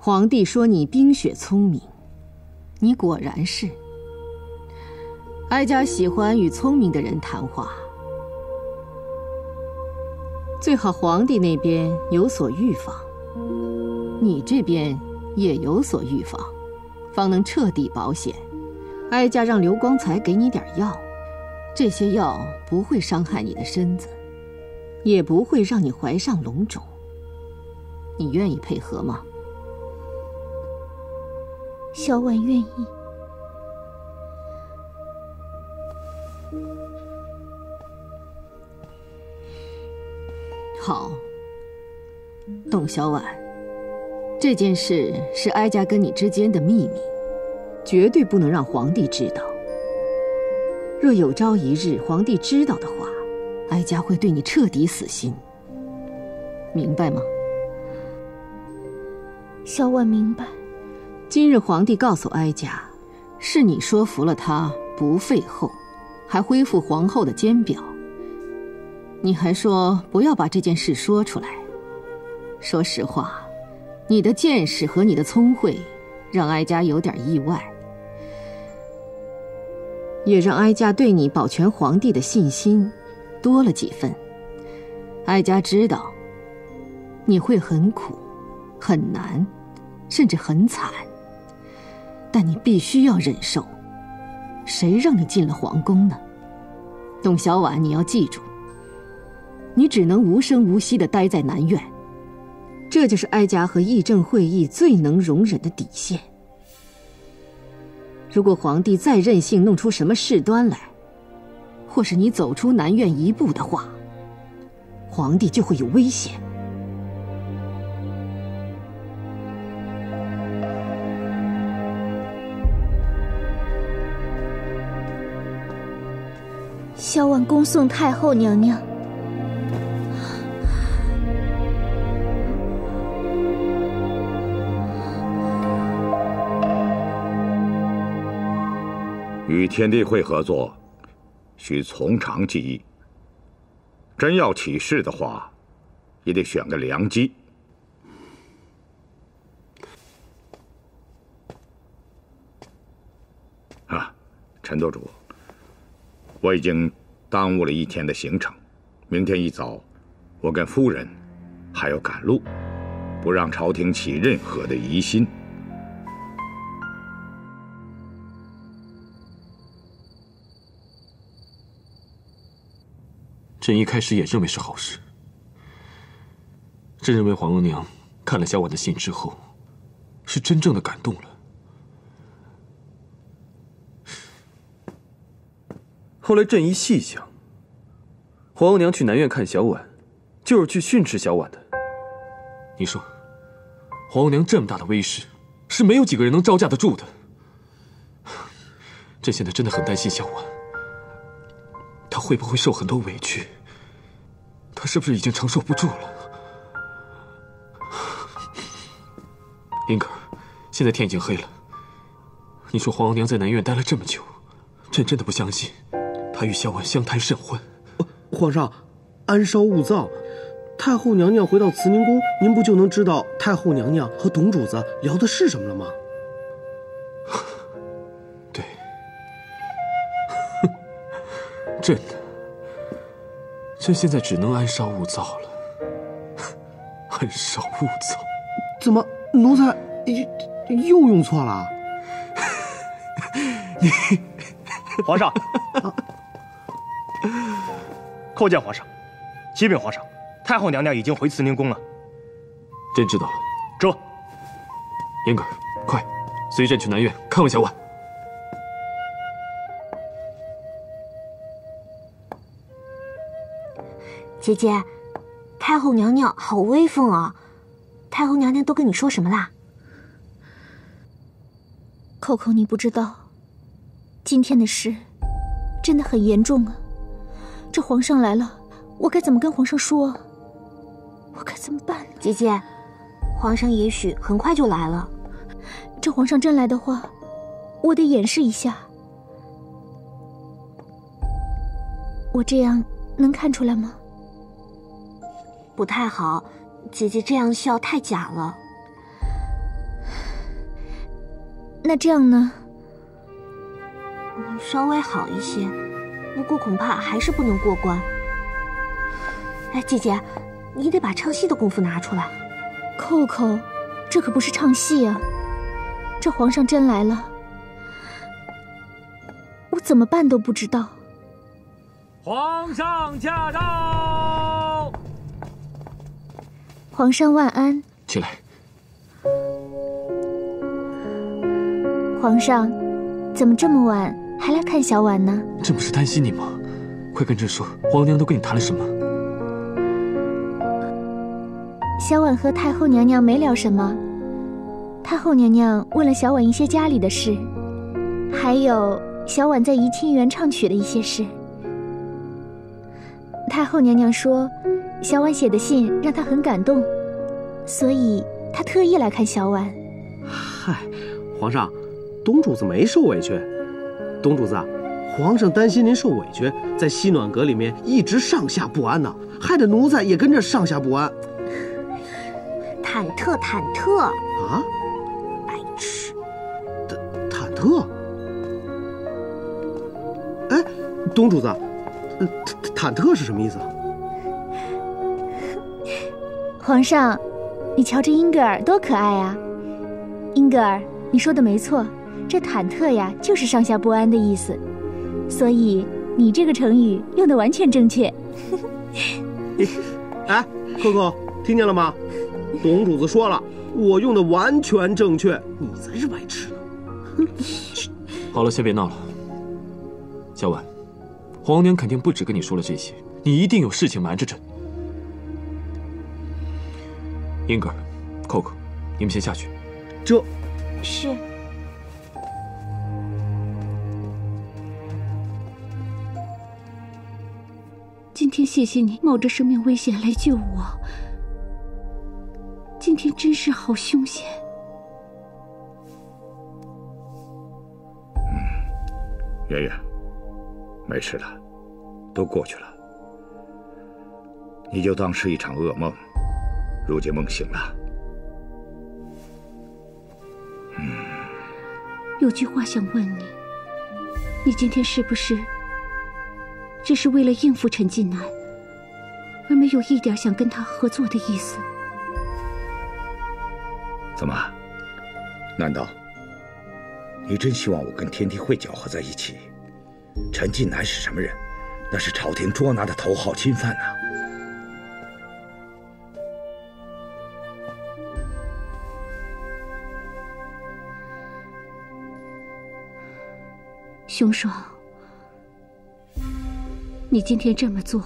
皇帝说你冰雪聪明，你果然是。哀家喜欢与聪明的人谈话，最好皇帝那边有所预防，你这边也有所预防，方能彻底保险。哀家让刘光才给你点药，这些药不会伤害你的身子，也不会让你怀上龙种。你愿意配合吗？小婉愿意。好，董小婉，这件事是哀家跟你之间的秘密，绝对不能让皇帝知道。若有朝一日皇帝知道的话，哀家会对你彻底死心，明白吗？小婉明白。今日皇帝告诉哀家，是你说服了他不废后，还恢复皇后的监表。你还说不要把这件事说出来。说实话，你的见识和你的聪慧让哀家有点意外，也让哀家对你保全皇帝的信心多了几分。哀家知道你会很苦很难，甚至很惨，但你必须要忍受。谁让你进了皇宫呢？董小婉，你要记住，你只能无声无息地待在南苑，这就是哀家和议政会议最能容忍的底线。如果皇帝再任性弄出什么事端来，或是你走出南苑一步的话，皇帝就会有危险。小婉恭送太后娘娘。与天地会合作，需从长计议。真要起事的话，也得选个良机。陈舵主，我已经耽误了一天的行程，明天一早，我跟夫人还要赶路，不让朝廷起任何的疑心。朕一开始也认为是好事。朕认为皇额娘看了小婉的信之后，是真正的感动了。后来朕一细想，皇额娘去南苑看小婉，就是去训斥小婉的。你说，皇额娘这么大的威势，是没有几个人能招架得住的。朕现在真的很担心小婉，她会不会受很多委屈？她是不是已经承受不住了？英格尔，现在天已经黑了，你说皇额娘在南苑待了这么久，朕真的不相信她与小婉相谈甚欢。皇上，安稍勿躁。太后娘娘回到慈宁宫，您不就能知道太后娘娘和董主子聊的是什么了吗？对，朕现在只能安稍勿躁了。安稍勿躁？怎么，奴才又用错了？你，皇上，叩见皇上，启禀皇上，太后娘娘已经回慈宁宫了。朕知道了。这，英格尔，快随朕去南苑看望小婉。姐姐，太后娘娘好威风啊！太后娘娘都跟你说什么啦？扣扣，你不知道，今天的事真的很严重啊！这皇上来了，我该怎么跟皇上说啊？我该怎么办呢？姐姐，皇上也许很快就来了。这皇上真来的话，我得掩饰一下。我这样能看出来吗？不太好，姐姐这样笑太假了。那这样呢？稍微好一些，不过恐怕还是不能过关。哎，姐姐，你得把唱戏的功夫拿出来。扣扣，这可不是唱戏啊！这皇上真来了，我怎么办都不知道。皇上驾到！皇上万安。起来。皇上，怎么这么晚还来看小婉呢？朕不是担心你吗？快跟朕说，皇娘都跟你谈了什么？小婉和太后娘娘没聊什么，太后娘娘问了小婉一些家里的事，还有小婉在怡清园唱曲的一些事。太后娘娘说，小婉写的信让她很感动，所以她特意来看小婉。嗨，皇上，董主子没受委屈。董主子啊，皇上担心您受委屈，在西暖阁里面一直上下不安呢，害得奴才也跟着上下不安。忐忑忐忑啊！白痴！忐忑？哎，董主子，忐忑是什么意思啊？皇上，你瞧这英格尔多可爱啊！英格尔，你说的没错，这忐忑呀就是上下不安的意思，所以你这个成语用的完全正确。哎，扣扣，听见了吗？董主子说了，我用的完全正确，你才是白痴呢。好了，先别闹了。小婉，皇娘肯定不止跟你说了这些，你一定有事情瞒着朕。英格尔、扣扣，你们先下去。这是。今天谢谢你冒着生命危险来救我，今天真是好凶险。圆圆，没事了，都过去了，你就当是一场噩梦，如今梦醒了。有句话想问你，你今天是不是只是为了应付陈近南，而没有一点想跟他合作的意思？怎么？难道你真希望我跟天地会搅和在一起？陈近南是什么人？那是朝廷捉拿的头号钦犯啊！兄爽，你今天这么做，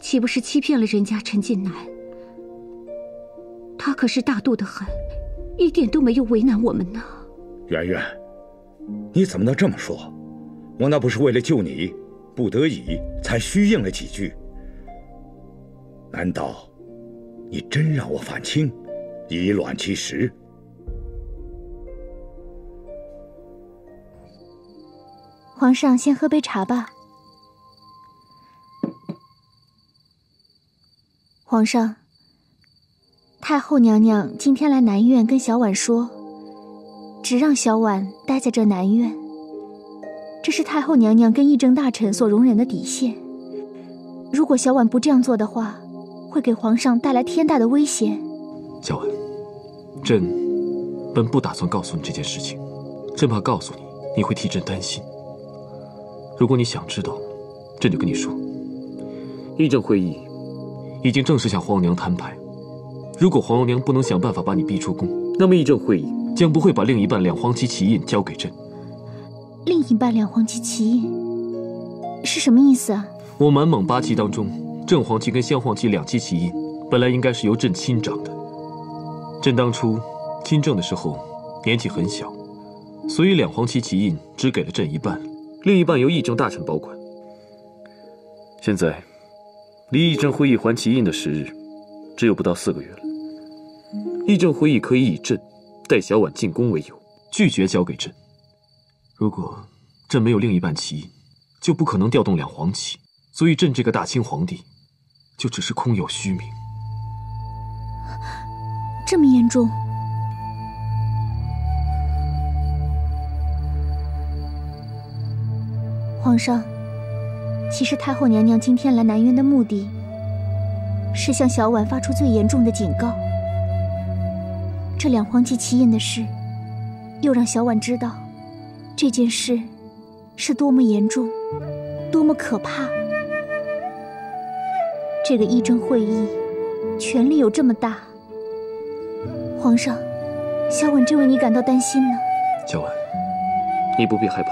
岂不是欺骗了人家陈近南？他可是大度的很，一点都没有为难我们呢。圆圆，你怎么能这么说？我那不是为了救你，不得已才虚应了几句。难道你真让我反清，以卵击石？皇上，先喝杯茶吧。皇上，太后娘娘今天来南院跟小婉说，只让小婉待在这南院，这是太后娘娘跟议政大臣所容忍的底线。如果小婉不这样做的话，会给皇上带来天大的危险。小婉，朕本不打算告诉你这件事情，朕怕告诉你，你会替朕担心。如果你想知道，朕就跟你说。议政会议已经正式向皇娘摊牌，如果皇娘不能想办法把你逼出宫，那么议政会议将不会把另一半两黄旗旗印交给朕。另一半两黄旗旗印是什么意思啊？我满蒙8旗当中，正黄旗跟镶黄旗2旗旗印本来应该是由朕亲掌的。朕当初亲政的时候年纪很小，所以两黄旗旗印只给了朕一半，另一半由议政大臣保管。现在离议政会议还旗印的时日只有不到4个月了。议政会议可以以朕带小婉进宫为由，拒绝交给朕。如果朕没有另一半旗印，就不可能调动两黄旗，所以朕这个大清皇帝就只是空有虚名。这么严重？皇上，其实太后娘娘今天来南苑的目的，是向小婉发出最严重的警告。这两黄旗旗印的事，又让小婉知道，这件事是多么严重，多么可怕。这个议政会议，权力有这么大。皇上，小婉真为你感到担心呢。小婉，你不必害怕。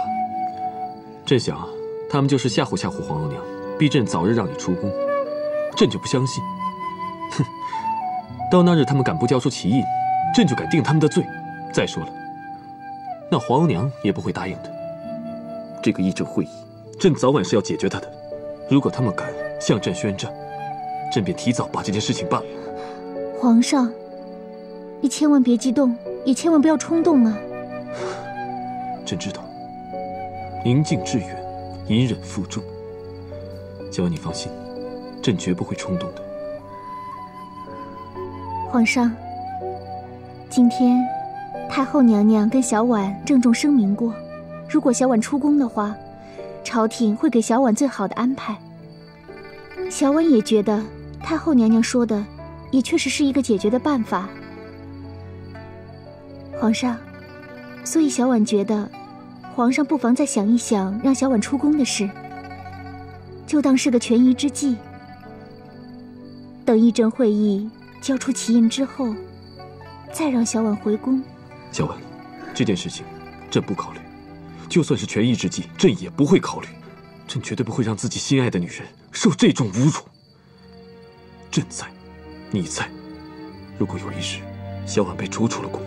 朕想，他们就是吓唬吓唬皇后娘，逼朕早日让你出宫。朕就不相信。哼，到那日他们敢不交出旗印，朕就敢定他们的罪。再说了，那皇后娘也不会答应的。这个议政会议，朕早晚是要解决他的。如果他们敢向朕宣战，朕便提早把这件事情办了。皇上，你千万别激动，也千万不要冲动啊！朕知道，宁静致远，隐忍负重。小婉，你放心，朕绝不会冲动的。皇上，今天太后娘娘跟小婉郑重声明过，如果小婉出宫的话，朝廷会给小婉最好的安排。小婉也觉得太后娘娘说的也确实是一个解决的办法。皇上，所以小婉觉得皇上不妨再想一想让小婉出宫的事，就当是个权宜之计。等议政会议交出旗印之后，再让小婉回宫。小婉，这件事情朕不考虑，就算是权宜之计，朕也不会考虑。朕绝对不会让自己心爱的女人受这种侮辱。朕在，你在，如果有一日小婉被逐出了宫，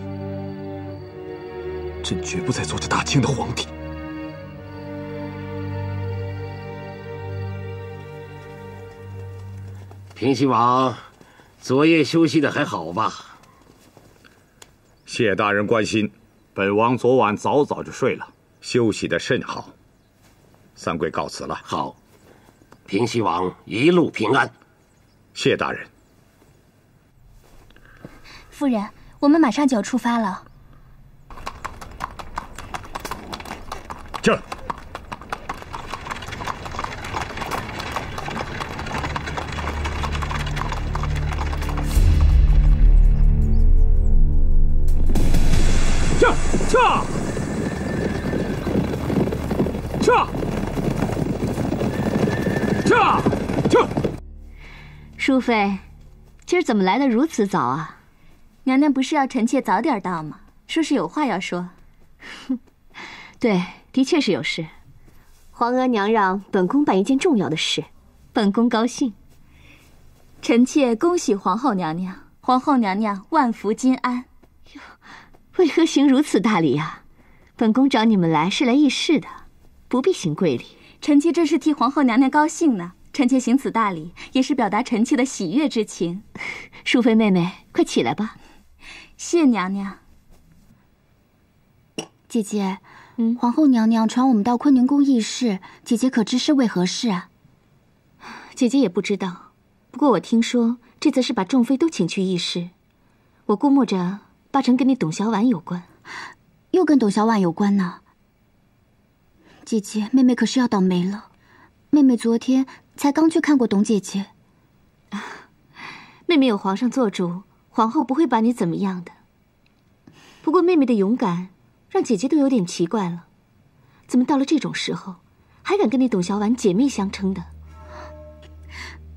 朕绝不再做这大清的皇帝。平西王，昨夜休息的还好吧？谢大人关心，本王昨晚早就睡了，休息的甚好。三贵告辞了。好，平西王一路平安。谢大人。夫人，我们马上就要出发了。这。淑妃，今儿怎么来得如此早啊？娘娘不是要臣妾早点到吗？说是有话要说。对，的确是有事。皇额娘让本宫办一件重要的事，本宫高兴。臣妾恭喜皇后娘娘，皇后娘娘万福金安。哟，为何行如此大礼呀？本宫找你们来是来议事的，不必行贵礼。臣妾这是替皇后娘娘高兴呢。臣妾行此大礼，也是表达臣妾的喜悦之情。淑妃妹妹，快起来吧。谢娘娘。姐姐，皇后娘娘传我们到坤宁宫议事，姐姐可知是为何事啊？姐姐也不知道，不过我听说这次是把众妃都请去议事，我估摸着八成跟你董小婉有关。又跟董小婉有关呢？姐姐，妹妹可是要倒霉了。妹妹昨天才刚去看过董姐姐。妹妹有皇上做主，皇后不会把你怎么样的。不过妹妹的勇敢让姐姐都有点奇怪了，怎么到了这种时候还敢跟你董小婉姐妹相称的？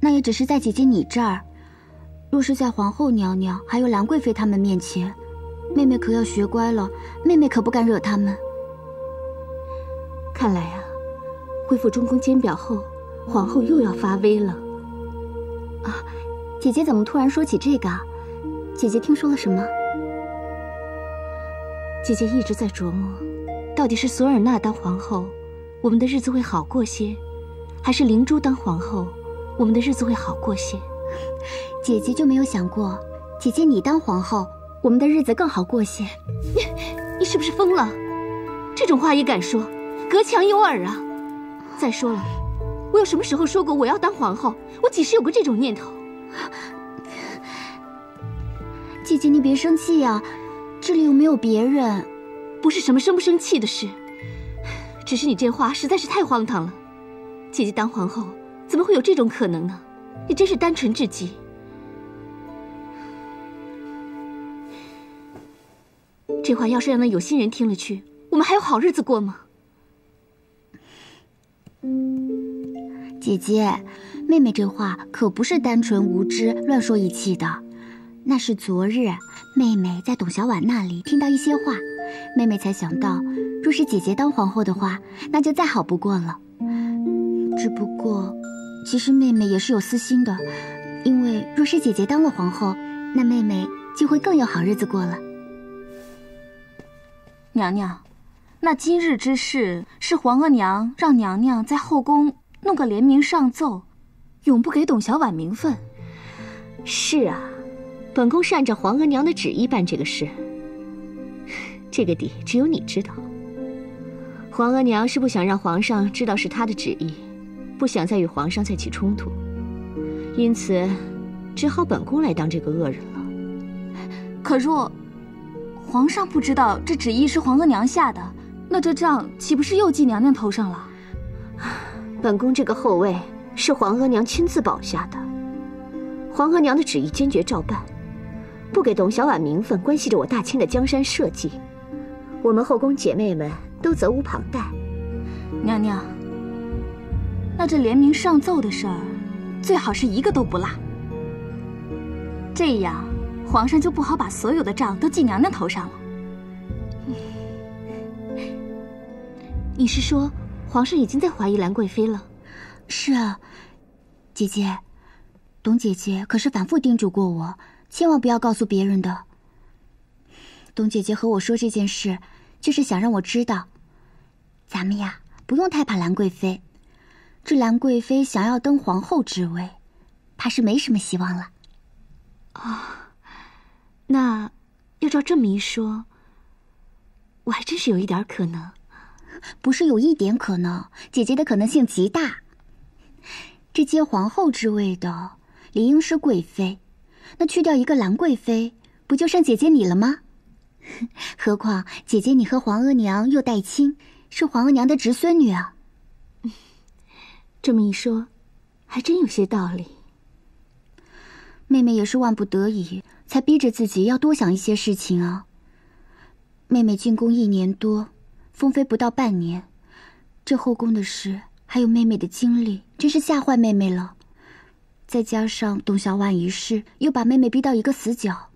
那也只是在姐姐你这儿，若是在皇后娘娘还有兰贵妃他们面前，妹妹可要学乖了，妹妹可不敢惹他们。看来啊，恢复中宫监表后，皇后又要发威了。啊，姐姐怎么突然说起这个啊？姐姐听说了什么？姐姐一直在琢磨，到底是索尔纳当皇后，我们的日子会好过些，还是灵珠当皇后，我们的日子会好过些？姐姐就没有想过，姐姐你当皇后，我们的日子更好过些。你是不是疯了？这种话也敢说，隔墙有耳啊！再说了，我有什么时候说过我要当皇后？我几时有过这种念头？姐姐，你别生气呀，这里又没有别人。不是什么生不生气的事，只是你这话实在是太荒唐了。姐姐当皇后，怎么会有这种可能呢？你真是单纯至极。这话要是让那有心人听了去，我们还有好日子过吗？姐姐，妹妹这话可不是单纯无知乱说一气的，那是昨日妹妹在董小宛那里听到一些话，妹妹才想到，若是姐姐当皇后的话，那就再好不过了。只不过，其实妹妹也是有私心的，因为若是姐姐当了皇后，那妹妹就会更有好日子过了。娘娘，那今日之事是皇额娘让娘娘在后宫弄个联名上奏，永不给董小宛名分。是啊，本宫是按照皇额娘的旨意办这个事，这个底只有你知道。皇额娘是不想让皇上知道是她的旨意，不想再与皇上再起冲突，因此只好本宫来当这个恶人了。可若皇上不知道这旨意是皇额娘下的，那这账岂不是又记娘娘头上了？本宫这个后位是皇额娘亲自保下的，皇额娘的旨意坚决照办，不给董小宛名分，关系着我大清的江山社稷，我们后宫姐妹们都责无旁贷。娘娘，那这联名上奏的事儿，最好是一个都不落，这样皇上就不好把所有的账都记娘娘头上了。你是说皇上已经在怀疑兰贵妃了？是啊，姐姐，董姐姐可是反复叮嘱过我，千万不要告诉别人的。董姐姐和我说这件事，就是想让我知道，咱们呀不用太怕兰贵妃。这兰贵妃想要登皇后之位，怕是没什么希望了。那要照这么一说，我还真是有一点可能。不是有一点可能，姐姐的可能性极大。这接皇后之位的理应是贵妃，那去掉一个兰贵妃，不就剩姐姐你了吗？何况姐姐你和皇额娘又带亲，是皇额娘的侄孙女啊。这么一说，还真有些道理。妹妹也是万不得已，才逼着自己要多想一些事情啊。妹妹进宫1年多，封妃不到半年，这后宫的事还有妹妹的经历，真是吓坏妹妹了。再加上董小宛一事，又把妹妹逼到一个死角。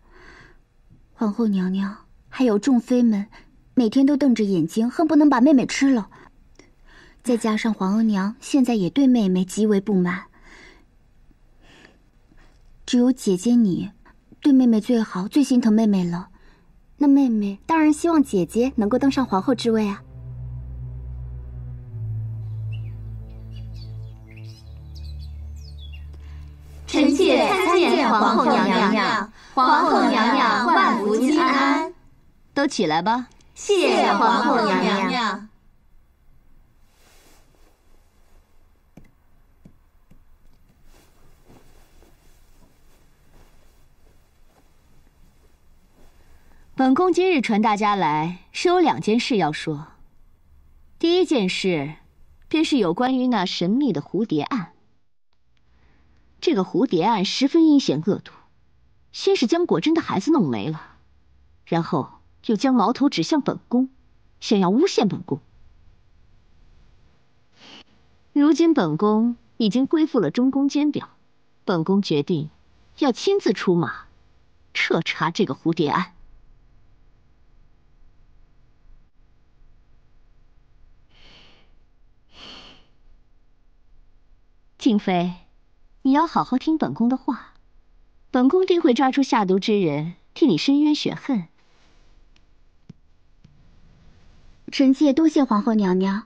皇后娘娘还有众妃们，每天都瞪着眼睛，恨不能把妹妹吃了。再加上皇额娘现在也对妹妹极为不满，只有姐姐你对妹妹最好，最心疼妹妹了。那妹妹当然希望姐姐能够登上皇后之位啊。臣妾参见皇后娘娘，皇后娘娘万福金安。都起来吧。谢皇后娘娘。本宫今日传大家来，是有2件事要说。第一件事，便是有关于那神秘的蝴蝶案。这个蝴蝶案十分阴险恶毒，先是将果真的孩子弄没了，然后又将矛头指向本宫，想要诬陷本宫。如今本宫已经恢复了中宫监表，本宫决定要亲自出马，彻查这个蝴蝶案。静妃，你要好好听本宫的话，本宫定会抓出下毒之人，替你伸冤雪恨。臣妾多谢皇后娘娘，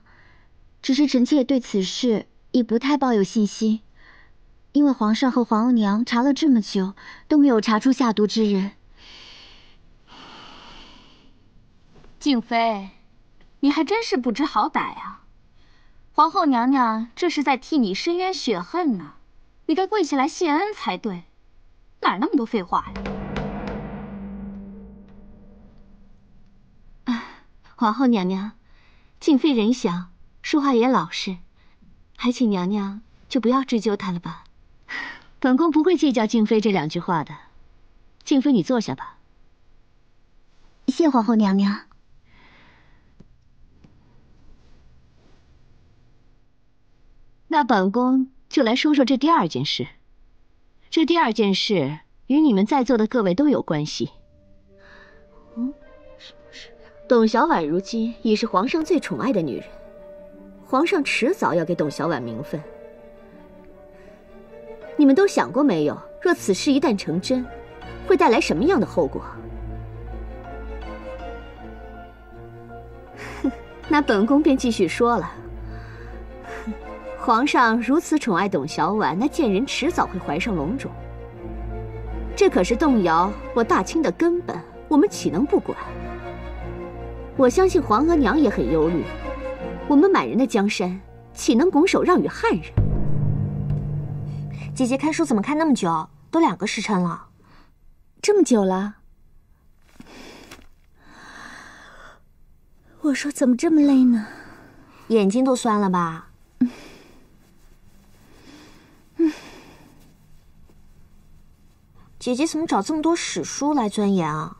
只是臣妾对此事已不太抱有信心，因为皇上和皇额娘查了这么久，都没有查出下毒之人。静妃，你还真是不知好歹啊！皇后娘娘这是在替你伸冤雪恨呢，你该跪下来谢恩才对，哪那么多废话呀？皇后娘娘，静妃人想，说话也老实，还请娘娘就不要追究他了吧。本宫不会计较静妃这2句话的。静妃，你坐下吧。谢皇后娘娘。那本宫就来说说这第2件事。这第2件事与你们在座的各位都有关系。董小宛如今已是皇上最宠爱的女人，皇上迟早要给董小宛名分。你们都想过没有，若此事一旦成真，会带来什么样的后果？那本宫便继续说了。皇上如此宠爱董小宛，那贱人迟早会怀上龙种，这可是动摇我大清的根本，我们岂能不管？我相信皇额娘也很忧虑，我们满人的江山岂能拱手让与汉人？姐姐看书怎么看那么久？都2个时辰了。这么久了？我说怎么这么累呢？眼睛都酸了吧？姐姐怎么找这么多史书来钻研啊？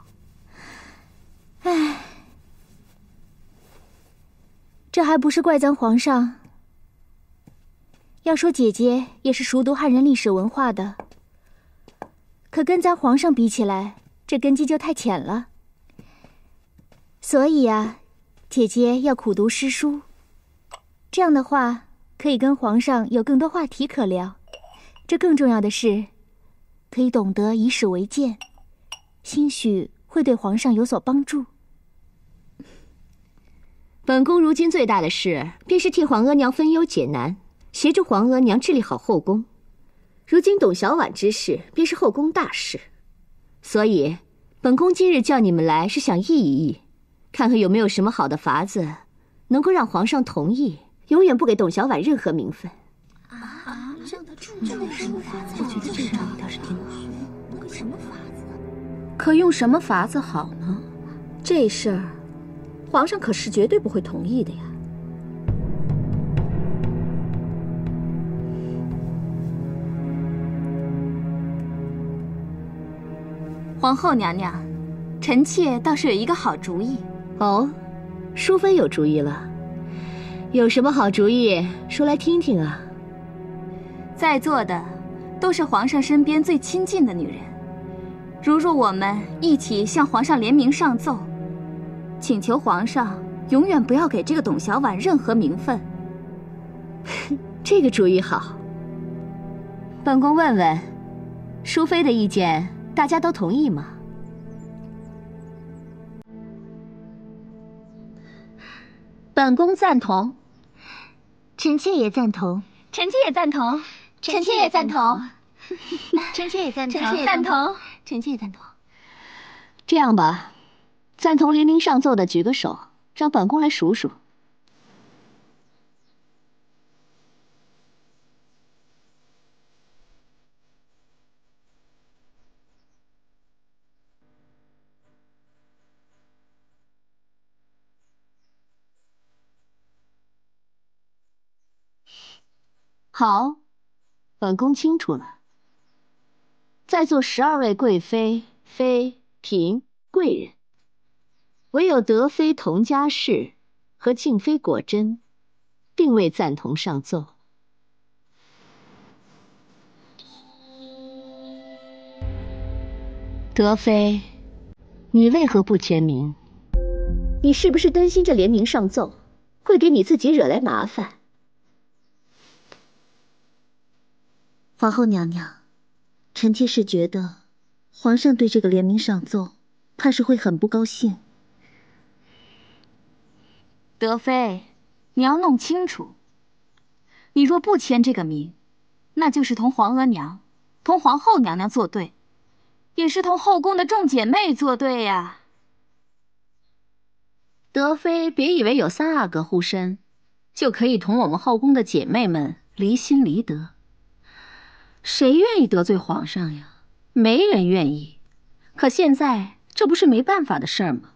唉，这还不是怪咱皇上。要说姐姐也是熟读汉人历史文化的，可跟咱皇上比起来，这根基就太浅了。所以啊，姐姐要苦读诗书，这样的话可以跟皇上有更多话题可聊。这更重要的是，可以懂得以史为鉴，兴许会对皇上有所帮助。本宫如今最大的事，便是替皇额娘分忧解难，协助皇额娘治理好后宫。如今董小宛之事，便是后宫大事，所以本宫今日叫你们来，是想议一议，看看有没有什么好的法子，能够让皇上同意，永远不给董小宛任何名分。这有什么法子？我觉得这招倒是挺好。能个什么法子？可用什么法子好呢？这事儿，皇上可是绝对不会同意的呀。皇后娘娘，臣妾倒是有一个好主意。哦，淑妃有主意了？有什么好主意？说来听听啊。在座的都是皇上身边最亲近的女人，如若我们一起向皇上联名上奏，请求皇上永远不要给这个董小宛任何名分。这个主意好。本宫问问，淑妃的意见大家都同意吗？本宫赞同。臣妾也赞同。臣妾也赞同。臣妾也赞同。臣妾也赞同。臣妾也赞同。臣妾也赞同。这样吧，赞同联名上奏的举个手，让本宫来数数。好，本宫清楚了。在座12位贵妃、妃、嫔、贵人，唯有德妃佟佳氏和静妃果真，并未赞同上奏。德妃，你为何不签名？你是不是担心这联名上奏会给你自己惹来麻烦？皇后娘娘，臣妾是觉得皇上对这个联名上奏，怕是会很不高兴。德妃，你要弄清楚，你若不签这个名，那就是同皇额娘、同皇后娘娘作对，也是同后宫的众姐妹作对呀。德妃别以为有3阿哥护身，就可以同我们后宫的姐妹们离心离德。谁愿意得罪皇上呀？没人愿意。可现在这不是没办法的事儿吗？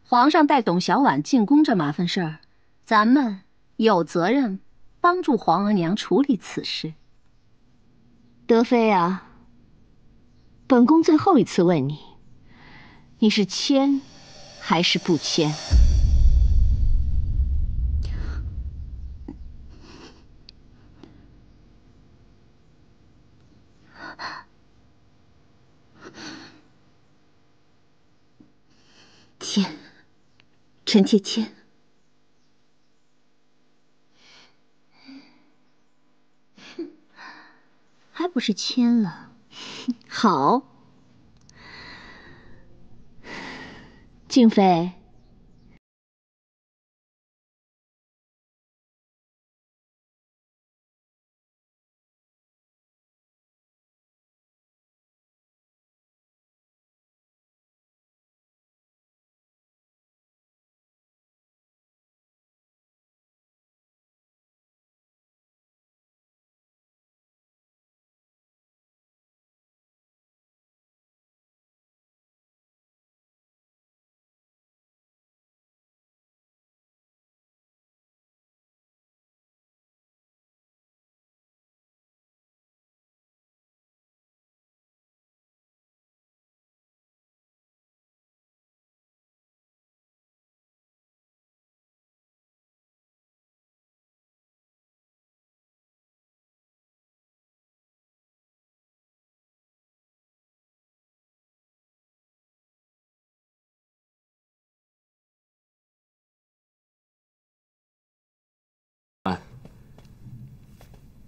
皇上带董小宛进宫这麻烦事儿，咱们有责任帮助皇额娘处理此事。德妃啊，本宫最后一次问你，你是签还是不签？签，臣妾签。还不是签了？好，静妃，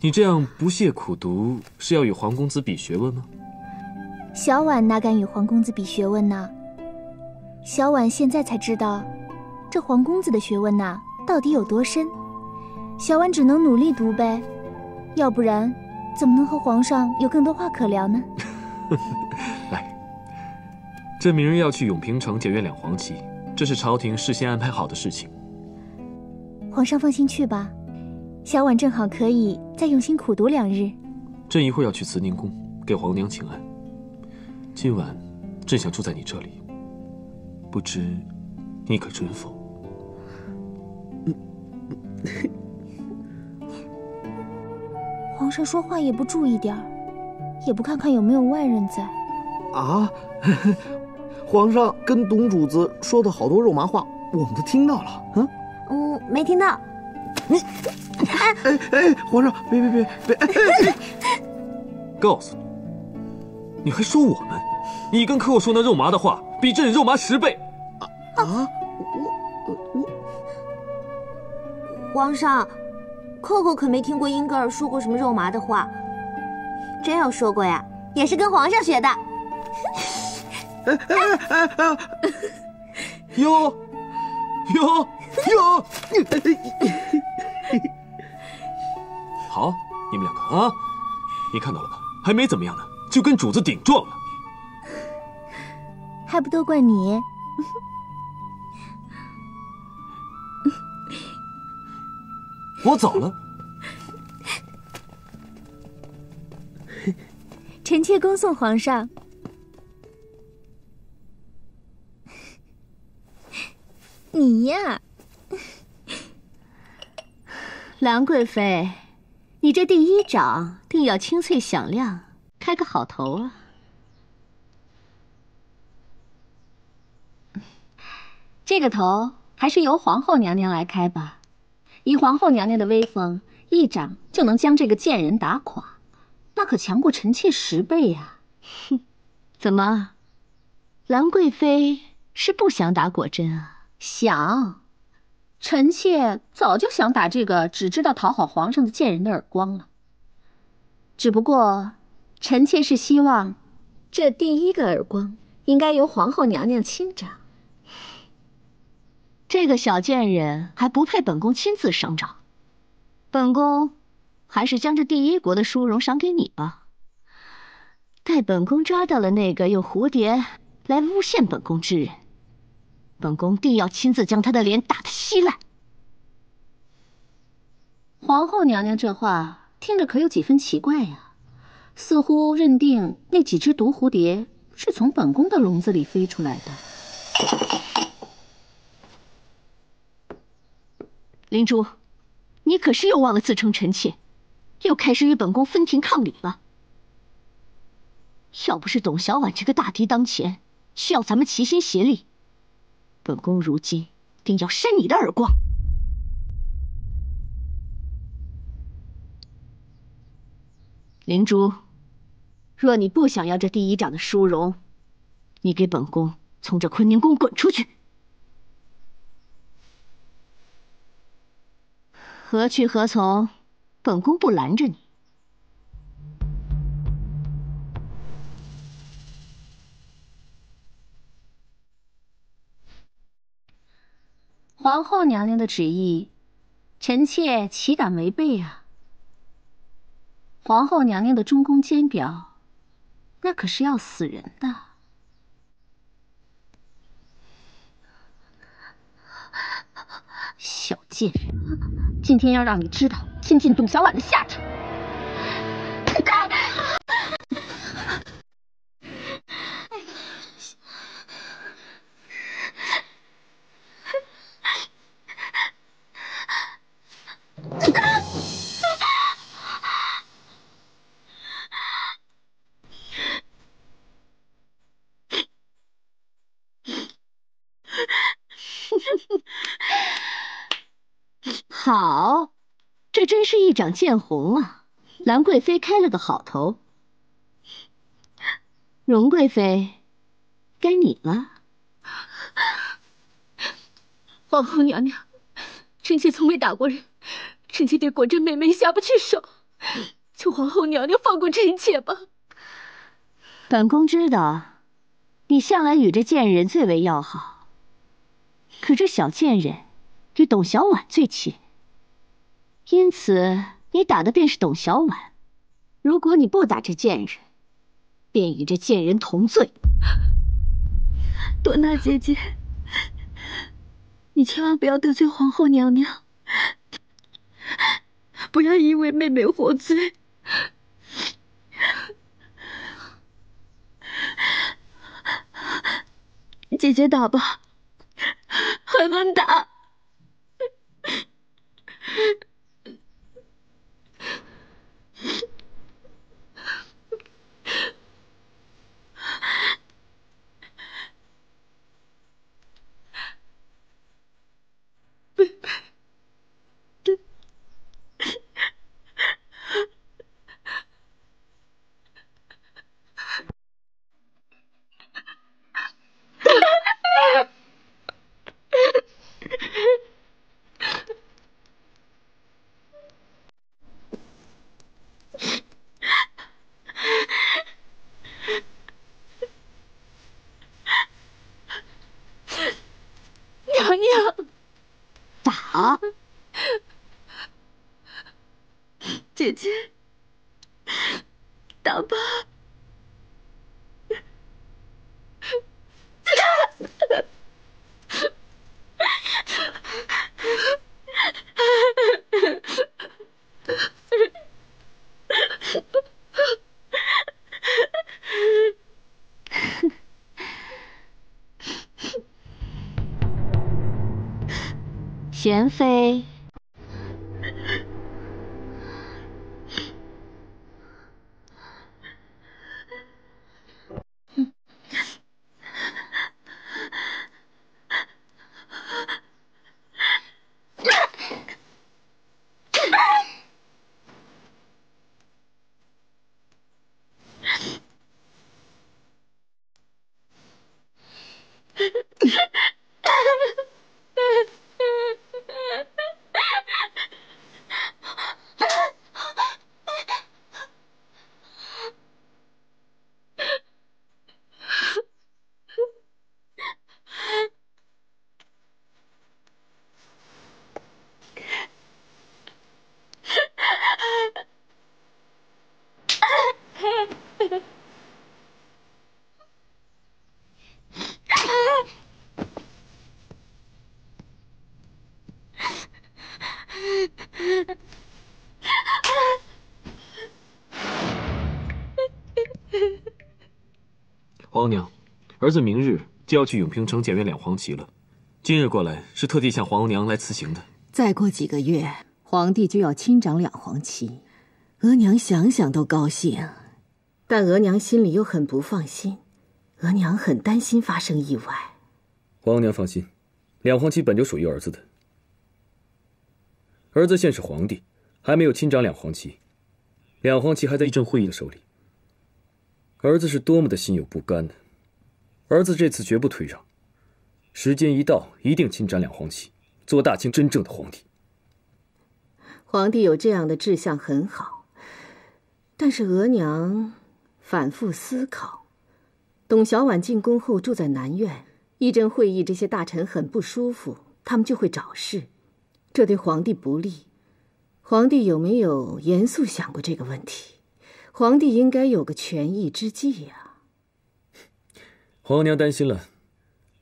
你这样不懈苦读，是要与皇公子比学问吗？小婉哪敢与皇公子比学问呢？小婉现在才知道，这皇公子的学问呐，到底有多深。小婉只能努力读呗，要不然怎么能和皇上有更多话可聊呢？来，这明日要去永平城检阅两黄旗，这是朝廷事先安排好的事情。皇上放心去吧，小婉正好可以再用心苦读2日。朕一会儿要去慈宁宫给皇娘请安，今晚朕想住在你这里，不知你可准否？皇上说话也不注意点儿，也不看看有没有外人在。啊，皇上跟董主子说的好多肉麻话，我们都听到了。没听到。你，皇上，别！告诉你，你还说我们？你跟客说那肉麻的话，比朕肉麻10倍。我，皇上，扣扣可没听过英格尔说过什么肉麻的话。真要说过呀，也是跟皇上学的。有。好，你们2个啊，你看到了吧？还没怎么样呢，就跟主子顶撞了，还不都怪你？我走了。臣妾恭送皇上。你呀，兰贵妃，你这第1掌定要清脆响亮，开个好头啊！这个头还是由皇后娘娘来开吧，以皇后娘娘的威风，一掌就能将这个贱人打垮，那可强过臣妾10倍呀！哼，怎么，兰贵妃是不想打果真啊？想，臣妾早就想打这个只知道讨好皇上的贱人的耳光了。只不过，臣妾是希望，这第1个耳光应该由皇后娘娘亲掌。这个小贱人还不配本宫亲自赏掌，本宫还是将这第1国的殊荣赏给你吧。待本宫抓到了那个用蝴蝶来诬陷本宫之人，本宫定要亲自将他的脸打得稀烂。皇后娘娘这话听着可有几分奇怪呀，似乎认定那几只毒蝴蝶是从本宫的笼子里飞出来的。灵珠，你可是又忘了自称臣妾，又开始与本宫分庭抗礼了。要不是董小宛这个大敌当前，需要咱们齐心协力，本宫如今定要扇你的耳光。灵珠，若你不想要这第一掌的殊荣，你给本宫从这坤宁宫滚出去！何去何从，本宫不拦着你。皇后娘娘的旨意，臣妾岂敢违背啊？皇后娘娘的中宫监表，那可是要死人的。小贱人，今天要让你知道亲近董小宛的下场。好，这真是一掌见红啊！兰贵妃开了个好头。荣贵妃，该你了。皇后娘娘，臣妾从未打过人，臣妾对果真妹妹下不去手，求皇后娘娘放过臣妾吧。本宫知道，你向来与这贱人最为要好，可这小贱人与董小宛最亲。因此，你打的便是董小宛。如果你不打这贱人，便与这贱人同罪。朵娜姐姐，你千万不要得罪皇后娘娘，不要因为妹妹获罪。姐姐打吧，狠狠打。娘娘，打！姐姐，打吧。贤妃，皇娘，儿子明日就要去永平城检阅两黄旗了。今日过来是特地向皇后娘来辞行的。再过几个月，皇帝就要亲掌两黄旗，额娘想想都高兴，但额娘心里又很不放心，额娘很担心发生意外。皇娘放心，两黄旗本就属于儿子的，儿子现是皇帝，还没有亲掌两黄旗，两黄旗还在议政会议的手里。儿子是多么的心有不甘呢！儿子这次绝不退让，时间一到，一定亲掌两黄旗，做大清真正的皇帝。皇帝有这样的志向很好，但是额娘反复思考，董小宛进宫后住在南苑，议政会议这些大臣很不舒服，他们就会找事，这对皇帝不利。皇帝有没有严肃想过这个问题？皇帝应该有个权宜之计呀。皇娘担心了，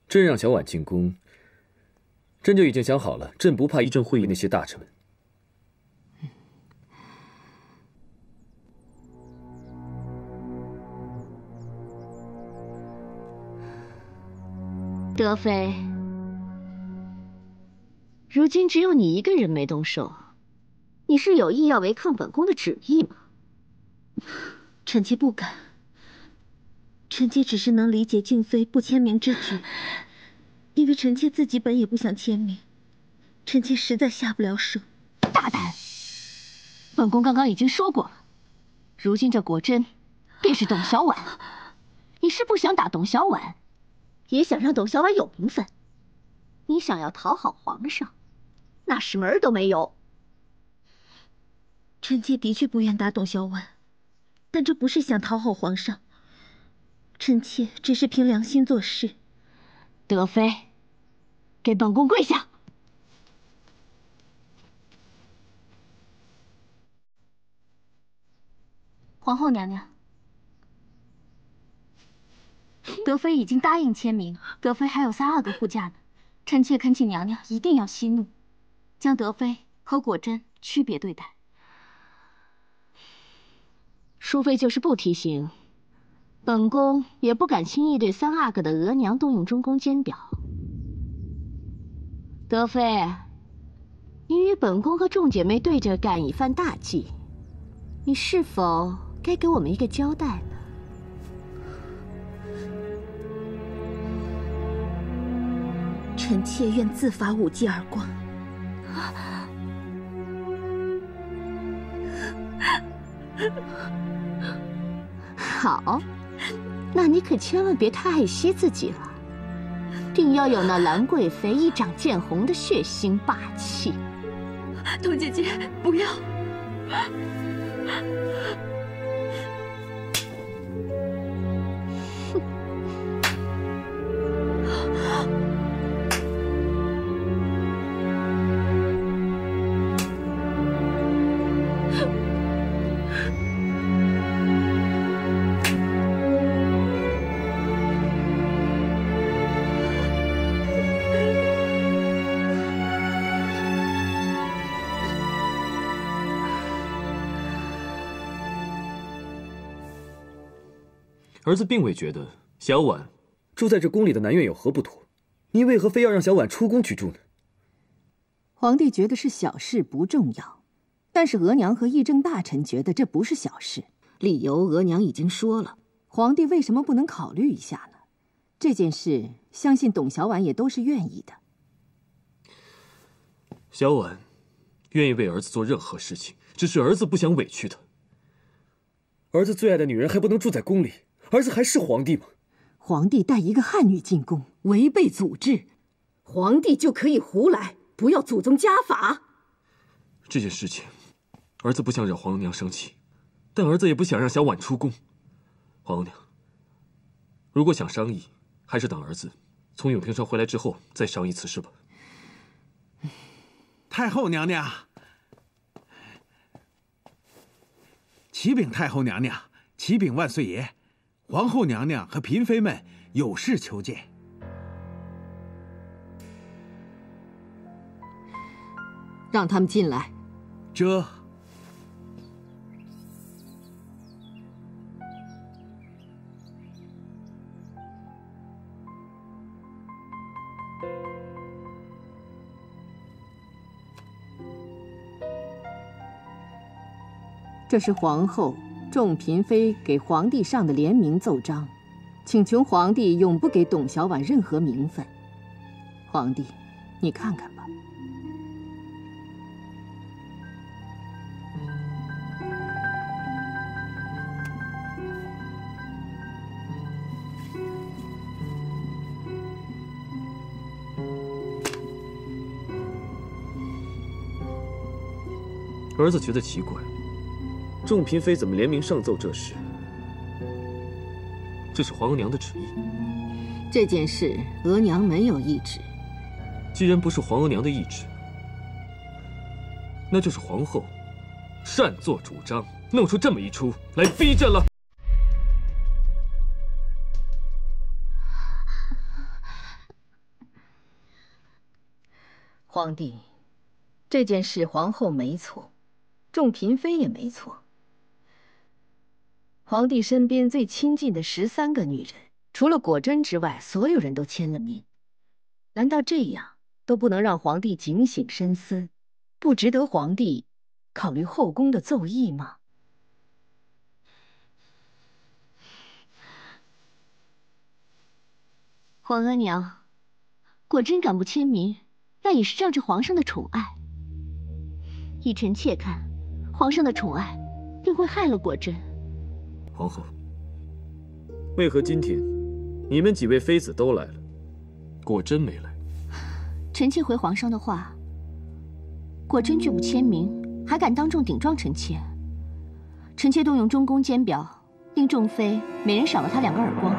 朕让小婉进宫，朕就已经想好了，朕不怕议政会议那些大臣们。德妃，如今只有你一个人没动手，你是有意要违抗本宫的旨意吗？臣妾不敢。臣妾只是能理解静妃不签名之举，因为臣妾自己本也不想签名，臣妾实在下不了手。大胆！本宫刚刚已经说过了，如今这果真便是董小宛，你是不想打董小宛，也想让董小宛有名分，你想要讨好皇上，那是门儿都没有。臣妾的确不愿打董小宛，但这不是想讨好皇上，臣妾只是凭良心做事。德妃，给本宫跪下！皇后娘娘，德妃已经答应签名，德妃还有32个护驾呢，臣妾恳请娘娘一定要息怒，将德妃和果真区别对待。淑妃就是不提醒，本宫也不敢轻易对3阿哥的额娘动用中宫监表。德妃，你与本宫和众姐妹对着干一番大计，你是否该给我们一个交代呢？臣妾愿自罚5记耳光。好，那你可千万别太爱惜自己了，定要有那兰贵妃一掌见红的血腥霸气。董姐姐，不要！儿子并未觉得小婉住在这宫里的南苑有何不妥，你为何非要让小婉出宫去住呢？皇帝觉得是小事不重要，但是额娘和议政大臣觉得这不是小事，理由额娘已经说了，皇帝为什么不能考虑一下呢？这件事相信董小婉也都是愿意的。小婉愿意为儿子做任何事情，只是儿子不想委屈她。儿子最爱的女人还不能住在宫里，儿子还是皇帝吗？皇帝带一个汉女进宫，违背祖制，皇帝就可以胡来，不要祖宗家法。这件事情，儿子不想惹皇娘生气，但儿子也不想让小婉出宫。皇娘，如果想商议，还是等儿子从永平城回来之后再商议此事吧。太后娘娘，启禀太后娘娘，启禀万岁爷，皇后娘娘和嫔妃们有事求见。让他们进来。这。这是皇后众嫔妃给皇帝上的联名奏章，请求皇帝永不给董小宛任何名分。皇帝，你看看吧。儿子觉得奇怪，众嫔妃怎么联名上奏这事？这是皇额娘的旨意。这件事，额娘没有懿旨。既然不是皇额娘的懿旨，那就是皇后擅作主张，弄出这么一出来逼朕了。皇帝，这件事皇后没错，众嫔妃也没错。皇帝身边最亲近的13个女人，除了果真之外，所有人都签了名。难道这样都不能让皇帝警醒深思，不值得皇帝考虑后宫的奏议吗？皇额娘，果真敢不签名，那也是仗着皇上的宠爱。依臣妾看，皇上的宠爱定会害了果真。皇后，为何今天你们几位妃子都来了，果真没来？臣妾回皇上的话，果真拒不签名，还敢当众顶撞臣妾。臣妾动用中宫监表，令众妃每人赏了他2个耳光。